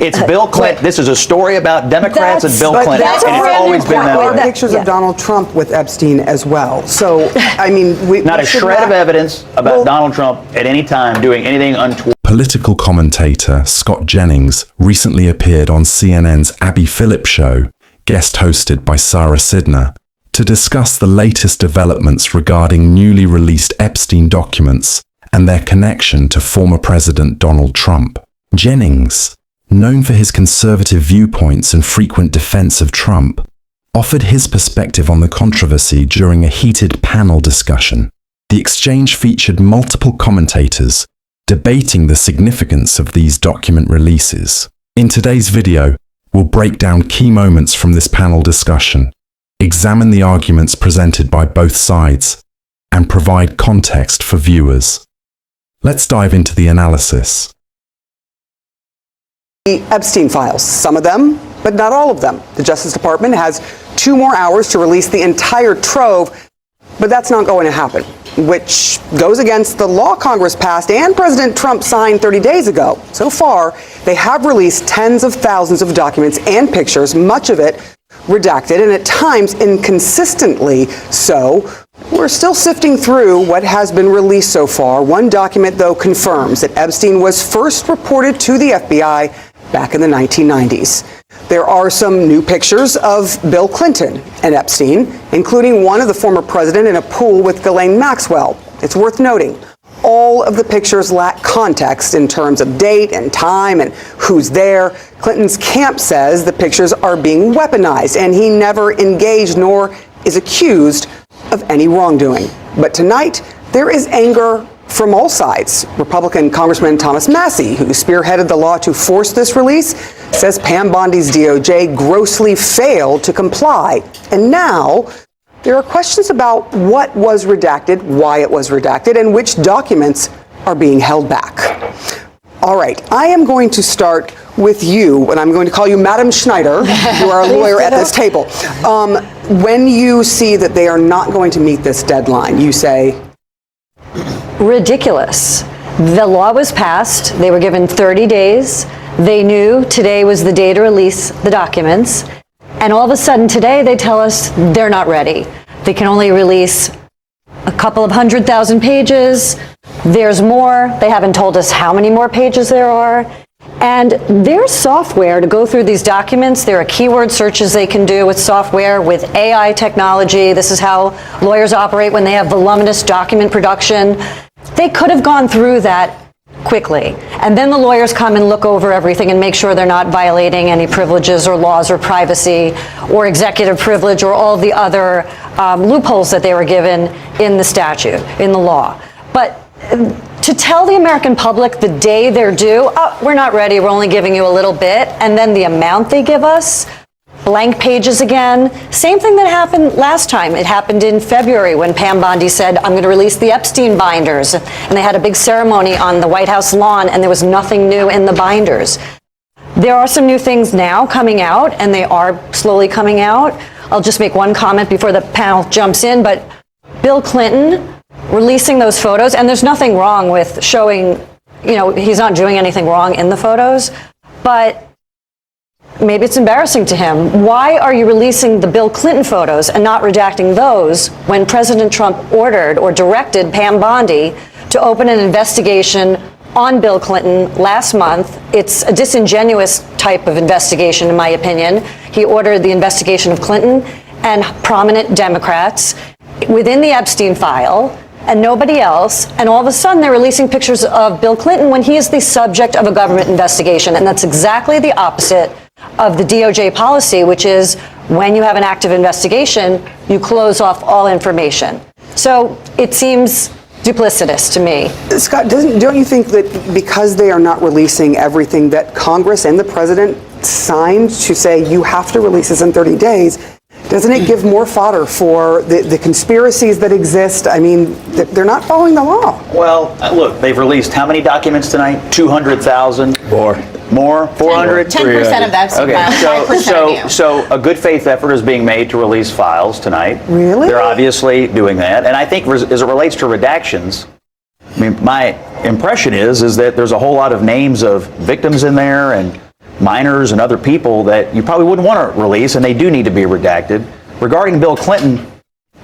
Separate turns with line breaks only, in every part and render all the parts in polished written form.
It's Bill Clinton. This is a story about Democrats and Bill Clinton.
That's
and it's always been that
way.
way.
Pictures of Donald Trump with Epstein as well. So, I mean,
not a shred of evidence about Donald Trump at any time doing anything untoward.
Political commentator Scott Jennings recently appeared on CNN's Abby Phillip show, guest hosted by Sarah Sidner, to discuss the latest developments regarding newly released Epstein documents and their connection to former President Donald Trump. Jennings, known for his conservative viewpoints and frequent defense of Trump, offered his perspective on the controversy during a heated panel discussion. The exchange featured multiple commentators debating the significance of these document releases. In today's video, we'll break down key moments from this panel discussion, examine the arguments presented by both sides, and provide context for viewers. Let's dive into the analysis.
The Epstein files, some of them, but not all of them. The Justice Department has 2 more hours to release the entire trove, but that's not going to happen, which goes against the law Congress passed and President Trump signed 30 days ago. So far, they have released tens of thousands of documents and pictures, much of it redacted and at times inconsistently so. We're still sifting through what has been released so far. One document, though, confirms that Epstein was first reported to the FBI back in the 1990s. There are some new pictures of Bill Clinton and Epstein, including one of the former president in a pool with Ghislaine Maxwell. It's worth noting, all of the pictures lack context in terms of date and time and who's there. Clinton's camp says the pictures are being weaponized, and he never engaged nor is accused of any wrongdoing. But tonight, there is anger from all sides. Republican Congressman Thomas Massie, who spearheaded the law to force this release, says Pam Bondi's DOJ grossly failed to comply. And now, there are questions about what was redacted, why it was redacted, and which documents are being held back. All right, I am going to start with you, and I'm going to call you Madam Schneider. You are a lawyer at this table. When you see that they are not going to meet this deadline, you say?
Ridiculous. The law was passed. They were given 30 days. They knew today was the day to release the documents. And all of a sudden today they tell us they're not ready. They can only release a couple of 100,000 pages. There's more. They haven't told us how many more pages there are. And there's software to go through these documents. There are keyword searches they can do with software, with AI technology. This is how lawyers operate when they have voluminous document production. They could have gone through that quickly. And then the lawyers come and look over everything and make sure they're not violating any privileges or laws or privacy or executive privilege or all the other loopholes that they were given in the statute, in the law. But to tell the American public the day they're due, oh, we're not ready, we're only giving you a little bit, and then the amount they give us, blank pages again. Same thing that happened last time. It happened in February when Pam Bondi said, I'm going to release the Epstein binders. And they had a big ceremony on the White House lawn, and there was nothing new in the binders. There are some new things now coming out, and they are slowly coming out. I'll just make one comment before the panel jumps in, but Bill Clinton releasing those photos, and there's nothing wrong with showing, you know, he's not doing anything wrong in the photos, but maybe it's embarrassing to him. Why are you releasing the Bill Clinton photos and not redacting those when President Trump ordered or directed Pam Bondi to open an investigation on Bill Clinton last month? It's a disingenuous type of investigation, in my opinion. He ordered the investigation of Clinton and prominent Democrats within the Epstein file and nobody else, and all of a sudden they're releasing pictures of Bill Clinton when he is the subject of a government investigation. And that's exactly the opposite of the DOJ policy, which is when you have an active investigation, you close off all information. So it seems duplicitous to me.
Scott, don't you think that because they are not releasing everything that Congress and the president signed to say you have to release this in 30 days, doesn't it give more fodder for the conspiracies that exist? I mean, they're not following the law.
Well, look, they've released how many documents tonight? 200,000? More? 400?
10% of that's
okay. So a good faith effort is being made to release files tonight.
Really?
They're obviously doing that. And I think as it relates to redactions, I mean, my impression is that there's a whole lot of names of victims in there and minors and other people that you probably wouldn't want to release, and they do need to be redacted. Regarding Bill Clinton,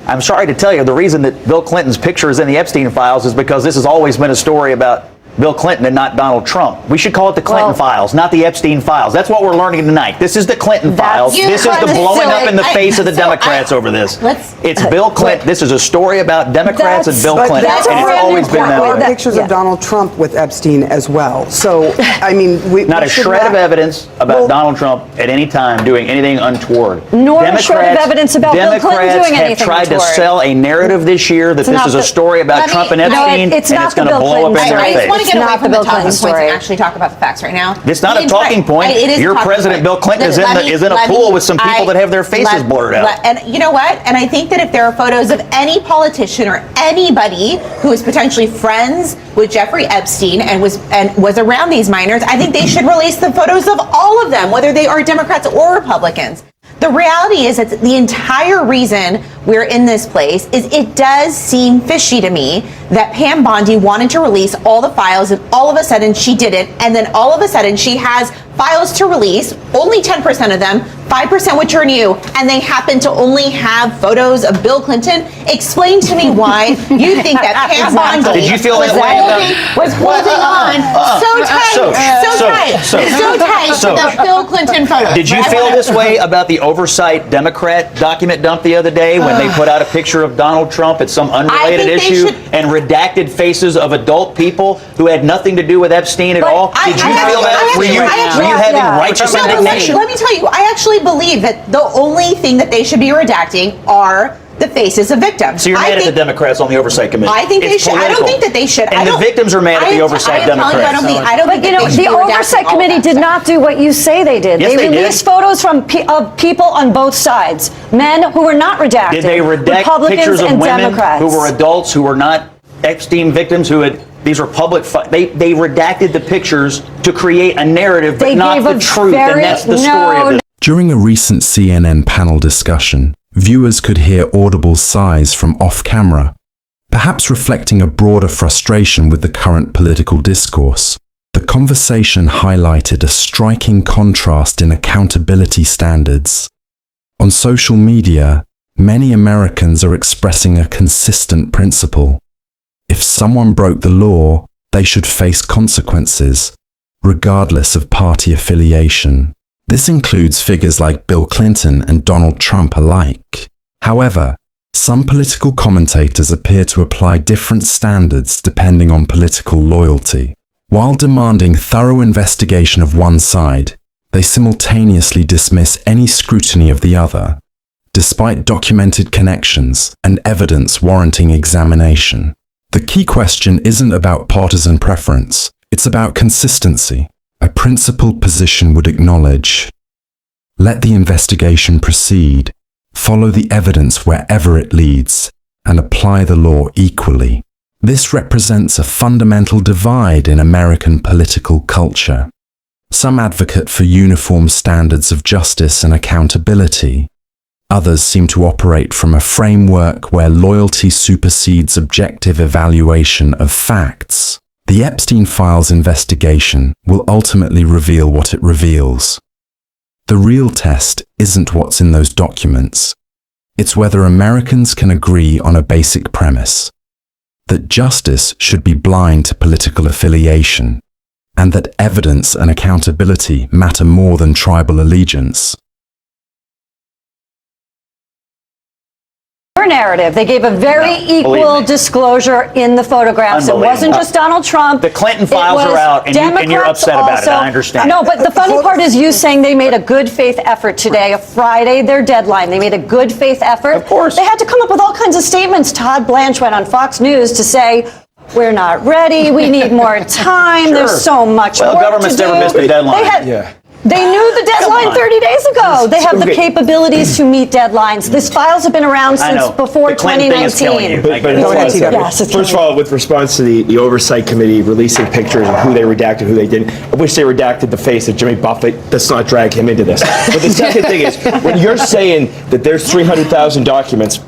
I'm sorry to tell you, the reason that Bill Clinton's picture is in the Epstein files is because this has always been a story about Bill Clinton and not Donald Trump. We should call it the Clinton files, not the Epstein files. That's what we're learning tonight. This is the Clinton files. This is the blowing up in the face of the Democrats over this. It's Bill Clinton. This is a story about Democrats and Bill Clinton, and it's always been that way.
Pictures of Donald Trump with Epstein as well. So, I mean,
not a shred of evidence about Donald Trump at any time doing anything untoward.
Nor a shred of evidence about Bill Clinton doing anything untoward.
Democrats have tried to sell a narrative this year that this is a story about Trump and Epstein, and it's going to blow up in their face.
Get away from the talking points and actually talk about the facts right now.
It's not a talking point. Your president, Bill Clinton, is in a pool with some people that have their faces blurred out.
And you know what? And I think that if there are photos of any politician or anybody who is potentially friends with Jeffrey Epstein and was around these minors, I think they should release the photos of all of them, whether they are Democrats or Republicans. The reality is that the entire reason we're in this place is it does seem fishy to me that Pam Bondi wanted to release all the files and all of a sudden she didn't, and then all of a sudden she has files to release, only 10% of them, 5% which are new, and they happen to only have photos of Bill Clinton. Explain to me why you think that Pam Bondi
Did you feel that way
was holding on so tight to the Bill Clinton photos.
Did you feel this way about the oversight Democrat document dump the other day when they put out a picture of Donald Trump at some unrelated issue and redacted faces of adult people who had nothing to do with Epstein at all? Did you feel that? Were you having righteous indignation?
Let me tell you, I actually believe that the only thing that they should be redacting are the faces of victims.
So you're mad at the Democrats on the Oversight Committee?
I think they should. I don't think that they should.
And the victims are mad at the Oversight Democrats.
I don't think
the Oversight Committee did not do what you say they did.
Yes,
they released photos of people on both sides, men who were not redacted.
Did they redact
Republicans
pictures of
and
women
Democrats
who were adults who were not Epstein victims who had? These were public. They redacted the pictures to create a narrative, but not the truth, and that's the story of it.
During a recent CNN panel discussion, viewers could hear audible sighs from off-camera, perhaps reflecting a broader frustration with the current political discourse. The conversation highlighted a striking contrast in accountability standards. On social media, many Americans are expressing a consistent principle. If someone broke the law, they should face consequences, regardless of party affiliation. This includes figures like Bill Clinton and Donald Trump alike. However, some political commentators appear to apply different standards depending on political loyalty. While demanding thorough investigation of one side, they simultaneously dismiss any scrutiny of the other, despite documented connections and evidence warranting examination. The key question isn't about partisan preference, it's about consistency. A principled position would acknowledge, let the investigation proceed, follow the evidence wherever it leads, and apply the law equally. This represents a fundamental divide in American political culture. Some advocate for uniform standards of justice and accountability. Others seem to operate from a framework where loyalty supersedes objective evaluation of facts. The Epstein files investigation will ultimately reveal what it reveals. The real test isn't what's in those documents. It's whether Americans can agree on a basic premise, that justice should be blind to political affiliation, and that evidence and accountability matter more than tribal allegiance.
narrative. They gave a very equal disclosure in the photographs. It wasn't just Donald Trump.
The Clinton files are out, and you're upset about it. I understand.
No, but the funny part is you saying they made a good faith effort today, a Friday, their deadline. They made a good faith effort.
Of course.
They had to come up with all kinds of statements. Todd Blanche went on Fox News to say, we're not ready. We need more time.
Sure.
There's so much work to do.
Well, government's never missed a deadline.
They knew the deadline 30 days ago. They have the capabilities to meet deadlines. These files have been around since before 2019.
First of all, with response to the Oversight Committee releasing pictures of who they redacted, who they didn't, I wish they redacted the face of Jimmy Buffett. Let's not drag him into this. But the second thing is, when you're saying that there's 300,000 documents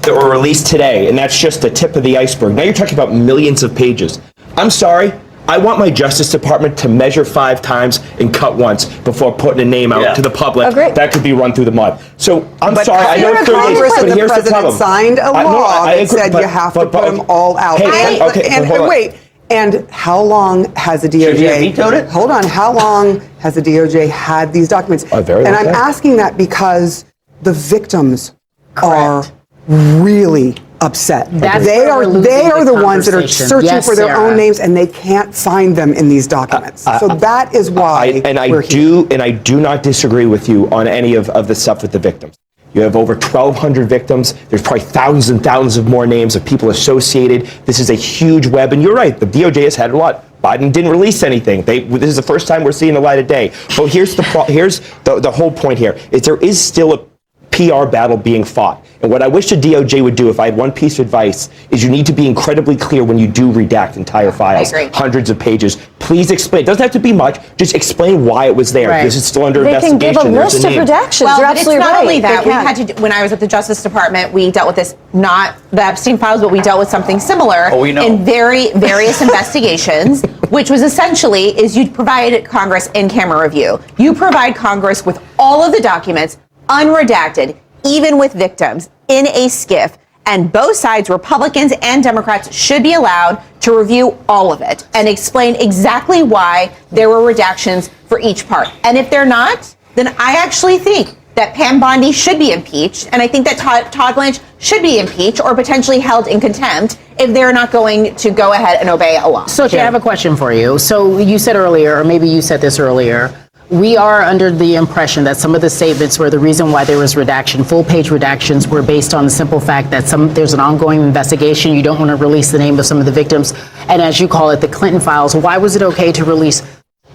that were released today, and that's just the tip of the iceberg, now you're talking about millions of pages. I'm sorry. I want my Justice Department to measure 5 times and cut once before putting a name out to the public
Agreed.
that could be run through the mud. So I'm
But
sorry, I know it's 30 days,
Congress
but
and the
here's the
president
problem.
signed a
No,
law
I
that
agree,
said
but-
you have to
but-
put them all out.
Hey,
And-
okay,
and
hold on.
wait, and how long has the DOJ?
Should you have vetoed it?
Hold on, how long has the DOJ had these documents?
A very long
And I'm
time.
asking that because the victims are really upset.
That's
they
where
are
we're losing
the
the
ones that are
conversation.
searching
Yes,
for their
Sarah.
own names, and they can't find them in these documents. So that is why we're here.
I do not disagree with you on any of the stuff with the victims. You have over 1,200 victims. There's probably thousands and thousands of more names of people associated. This is a huge web, and you're right. The DOJ has had a lot. Biden didn't release anything. This is the first time we're seeing the light of day. But here's the whole point here: is there is still a PR battle being fought. And what I wish the DOJ would do, if I had one piece of advice, is you need to be incredibly clear when you do redact entire files,
agree.
hundreds of pages. Please explain. It doesn't have to be much. Just explain why it was there.
Right.
This is still under
They can
investigation.
give a
There's
list of
name.
redactions.
Well,
You're
but it's
absolutely
not
right.
only that.
They
We
can.
had to. When I was at the Justice Department, we dealt with this, not the Epstein files, but we dealt with something similar
Oh, we know.
in various investigations, which was essentially is you provide Congress in-camera review. You provide Congress with all of the documents, unredacted, even with victims, in a SCIF. And both sides, Republicans and Democrats, should be allowed to review all of it and explain exactly why there were redactions for each part. And if they're not, then I actually think that Pam Bondi should be impeached, and I think that Todd Blanche should be impeached or potentially held in contempt if they're not going to go ahead and obey a law.
So, Jay, I have a question for you. So you said earlier, or maybe you said this earlier, we are under the impression that some of the statements were the reason why there was redaction, full-page redactions, were based on the simple fact that there's an ongoing investigation. You don't want to release the name of some of the victims. And as you call it, the Clinton files. Why was it okay to release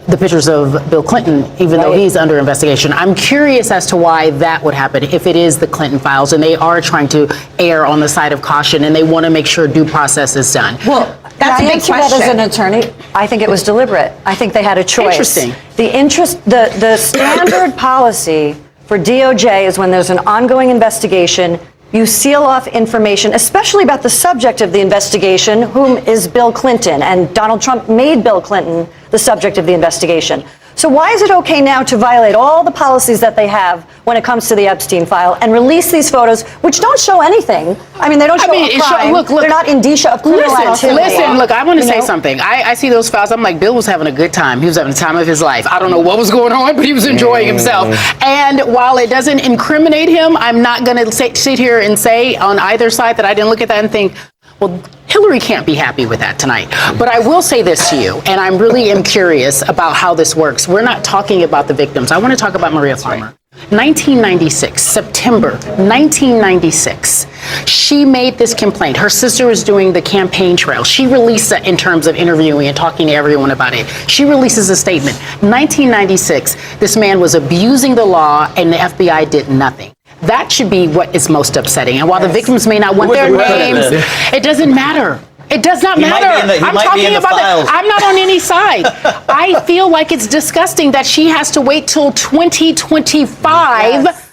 the pictures of Bill Clinton, even though he's under investigation? I'm curious as to why that would happen if it is the Clinton files and they are trying to err on the side of caution and they want to make sure due process is done.
Well, that's
Can
a
I
big
answer
question.
that as an attorney? I think it was deliberate. I think they had a choice.
Interesting.
The standard policy for DOJ is when there's an ongoing investigation, you seal off information, especially about the subject of the investigation, whom is Bill Clinton, and Donald Trump made Bill Clinton the subject of the investigation. So why is it okay now to violate all the policies that they have when it comes to the Epstein file and release these photos, which don't show anything? I mean, they don't show a crime.
Look,
they're not indicia of criminal activity.
Listen, look, I want to
You
say
know?
something. I see those files. I'm like, Bill was having a good time. He was having the time of his life. I don't know what was going on, but he was enjoying himself. And while it doesn't incriminate him, I'm not going to sit here and say on either side that I didn't look at that and think, well, Hillary can't be happy with that tonight. But I will say this to you, and I really am curious about how this works. We're not talking about the victims. I want to talk about Maria Farmer. 1996, September 1996, she made this complaint. Her sister was doing the campaign trail. She released it in terms of interviewing and talking to everyone about it. She releases a statement. 1996, this man was abusing the law and the FBI did nothing. That should be what is most upsetting. And while the victims may not want their names, it doesn't matter. It does not matter. I'm talking about that. I'm not on any side. I feel like it's disgusting that she has to wait till 2025.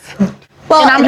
Well,
and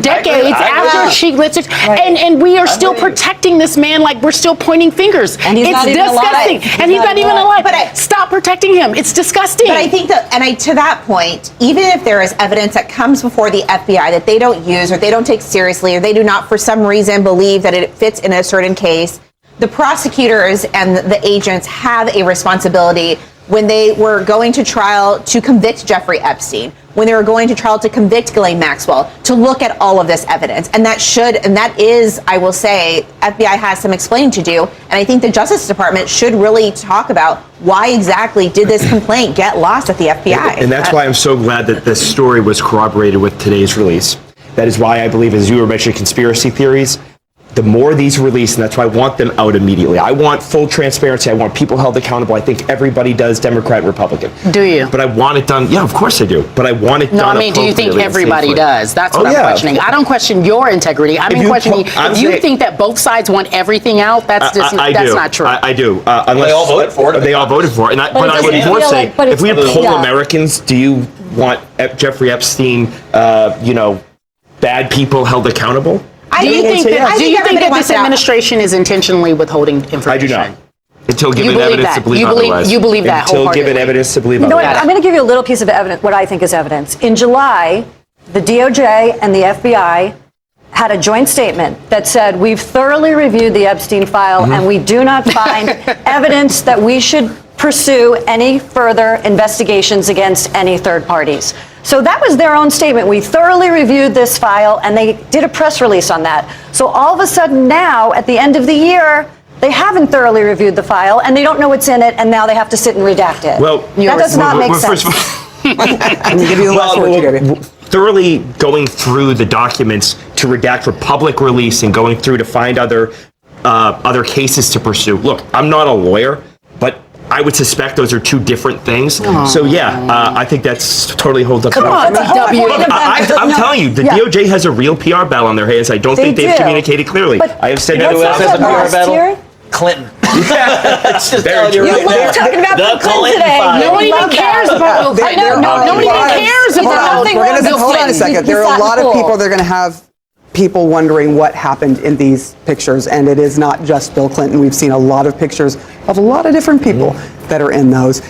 decades after she lets it, and we are still protecting this man like we're still pointing fingers.
And he's
it's
not even
disgusting.
alive.
And he's not even alive.
But
stop protecting him. It's disgusting.
But I think that, to that point, even if there is evidence that comes before the FBI that they don't use or they don't take seriously or they do not for some reason believe that it fits in a certain case, the prosecutors and the agents have a responsibility when they were going to trial to convict Jeffrey Epstein, when they were going to trial to convict Ghislaine Maxwell, to look at all of this evidence. And that is, I will say, FBI has some explaining to do. And I think the Justice Department should really talk about why exactly did this complaint get lost at the FBI.
And that's why I'm so glad that this story was corroborated with today's release. That is why I believe, as you were mentioning, conspiracy theories, the more these release, and that's why I want them out immediately. I want full transparency. I want people held accountable. I think everybody does, Democrat, Republican.
Do you?
But I want it done. Yeah, of course I do. But I want it done.
No, I mean, do you think
appropriately and
everybody
safely.
does? That's what I'm questioning. I don't question your integrity. I'm questioning if you think that both sides want everything out. That's just that's not true.
I do. Unless
they all voted for it.
They all voted for it. And but I would more say, if we poll Americans, do you want Jeffrey Epstein, bad people held accountable?
Do you think that this administration is intentionally withholding information?
I do not. Until given
believe
evidence
that.
to believe
You believe-
otherwise.
you believe that
Until given
wholeheartedly.
evidence to believe
You know what?
otherwise.
I'm going to give you a little piece of evidence, what I think is evidence. In July, the DOJ and the FBI had a joint statement that said, we've thoroughly reviewed the Epstein file and we do not find evidence that we should pursue any further investigations against any third parties. So that was their own statement. We thoroughly reviewed this file, and they did a press release on that. So all of a sudden now, at the end of the year, they haven't thoroughly reviewed the file, and they don't know what's in it, and now they have to sit and redact it.
Well,
that does not make
first
sense.
of all,
I'm going to give you the last word, too, Gabby.
thoroughly going through the documents to redact for public release and going through to find other cases to pursue. Look, I'm not a lawyer, but I would suspect those are two different things. So yeah, I think that's totally holds up.
Come on, DW.
Look, I'm telling you, the DOJ has a real PR battle on their hands. I don't think they've
do.
communicated clearly.
But
I have said
You know
that
who else has a PR
last
battle?
year?
Clinton. It's just
Very
telling you
true.
right
We
there.
were talking about
the
Bill Clinton
Clinton
today.
file.
No one even
Love
cares
that.
about Bill
There
Clinton.
are
Nobody even
lots-
cares
Hold
about
on,
nothing
we're
wrong
gonna
with
hold on a
Clinton.
second.
He
There are
sat
a
in
lot
the
of
pool.
people. They're going to have people wondering what happened in these pictures, and it is not just Bill Clinton. We've seen a lot of pictures of a lot of different people that are in those.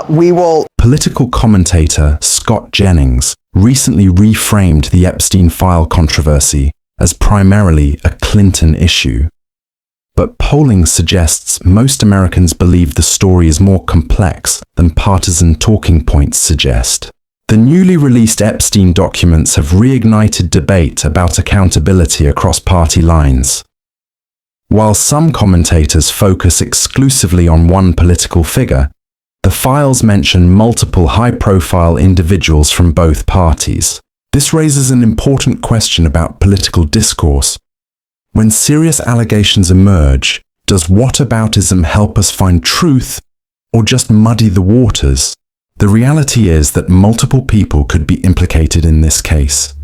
We will.
Political commentator Scott Jennings recently reframed the Epstein file controversy as primarily a Clinton issue. But polling suggests most Americans believe the story is more complex than partisan talking points suggest. The newly released Epstein documents have reignited debate about accountability across party lines. While some commentators focus exclusively on one political figure, the files mention multiple high-profile individuals from both parties. This raises an important question about political discourse. When serious allegations emerge, does whataboutism help us find truth or just muddy the waters? The reality is that multiple people could be implicated in this case.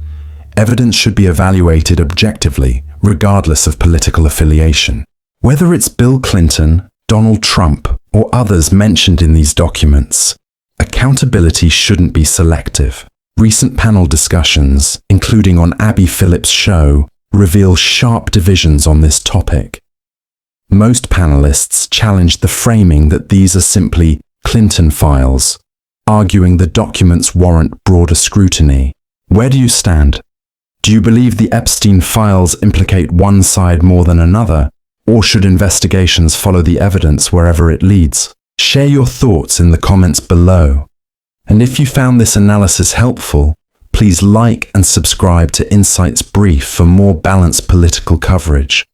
Evidence should be evaluated objectively, regardless of political affiliation. Whether it's Bill Clinton, Donald Trump, or others mentioned in these documents, accountability shouldn't be selective. Recent panel discussions, including on Abby Phillip's show, reveal sharp divisions on this topic. Most panelists challenged the framing that these are simply Clinton files, arguing the documents warrant broader scrutiny. Where do you stand? Do you believe the Epstein files implicate one side more than another, or should investigations follow the evidence wherever it leads? Share your thoughts in the comments below. And if you found this analysis helpful, please like and subscribe to Insight's Brief for more balanced political coverage.